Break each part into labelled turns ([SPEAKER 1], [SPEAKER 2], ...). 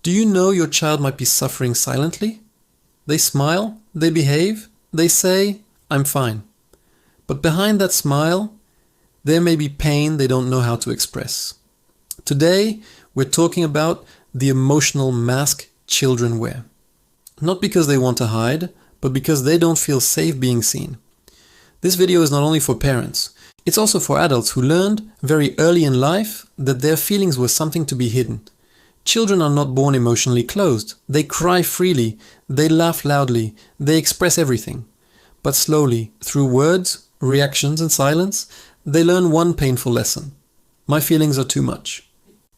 [SPEAKER 1] Do you know your child might be suffering silently? They smile, they behave, they say, "I'm fine." But behind that smile, there may be pain they don't know how to express. Today, we're talking about the emotional mask children wear. Not because they want to hide, but because they don't feel safe being seen. This video is not only for parents, it's also for adults who learned very early in life that their feelings were something to be hidden. Children are not born emotionally closed. They cry freely, they laugh loudly, they express everything. But slowly, through words, reactions and silence, they learn one painful lesson. My feelings are too much.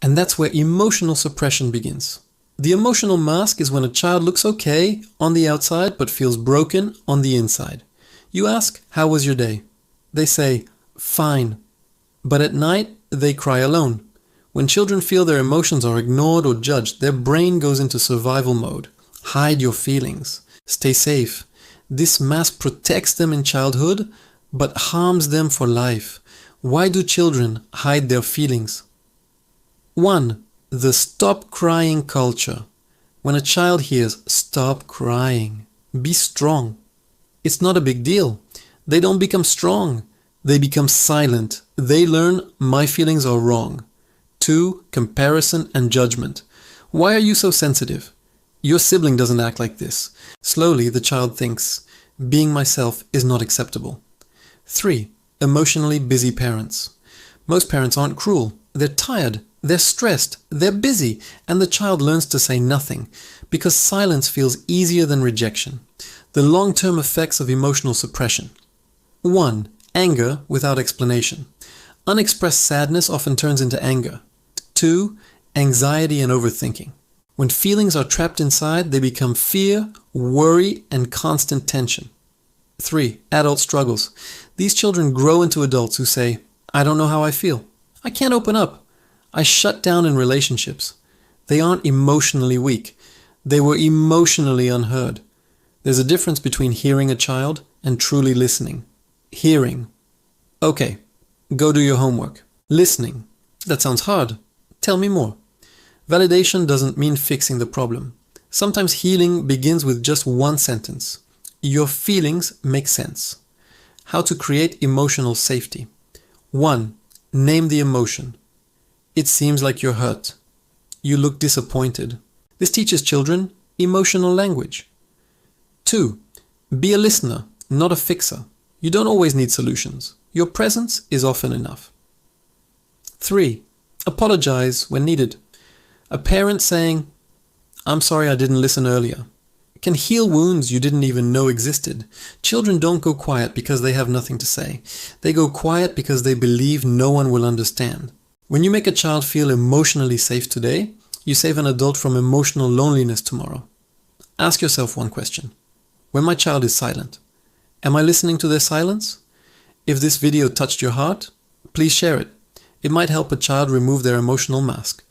[SPEAKER 1] And that's where emotional suppression begins. The emotional mask is when a child looks okay on the outside but feels broken on the inside. You ask, "How was your day?" They say, "Fine." But at night, they cry alone. When children feel their emotions are ignored or judged, their brain goes into survival mode. Hide your feelings. Stay safe. This mask protects them in childhood, but harms them for life. Why do children hide their feelings? 1. The stop crying culture. When a child hears, "Stop crying. Be strong." It's not a big deal. They don't become strong. They become silent. They learn, "My feelings are wrong." 2. Comparison and judgment. Why are you so sensitive? Your sibling doesn't act like this. Slowly, the child thinks, "Being myself is not acceptable." 3. Emotionally busy parents. Most parents aren't cruel. They're tired, they're stressed, they're busy, and the child learns to say nothing because silence feels easier than rejection. The long-term effects of emotional suppression. 1. Anger without explanation. Unexpressed sadness often turns into anger. 2. Anxiety and overthinking. When feelings are trapped inside, they become fear, worry, and constant tension. 3. Adult struggles. These children grow into adults who say, "I don't know how I feel. I can't open up. I shut down in relationships." They aren't emotionally weak. They were emotionally unheard. There's a difference between hearing a child and truly listening. Hearing. Okay, go do your homework. Listening. That sounds hard. Tell me more. Validation doesn't mean fixing the problem. Sometimes healing begins with just one sentence. Your feelings make sense. How to create emotional safety. 1. Name the emotion. It seems like you're hurt. You look disappointed. This teaches children emotional language. 2. Be a listener, not a fixer. You don't always need solutions. Your presence is often enough. 3. Apologize when needed. A parent saying, "I'm sorry I didn't listen earlier," can heal wounds you didn't even know existed. Children don't go quiet because they have nothing to say. They go quiet because they believe no one will understand. When you make a child feel emotionally safe today, you save an adult from emotional loneliness tomorrow. Ask yourself one question. When my child is silent, am I listening to their silence? If this video touched your heart, please share it. It might help a child remove their emotional mask.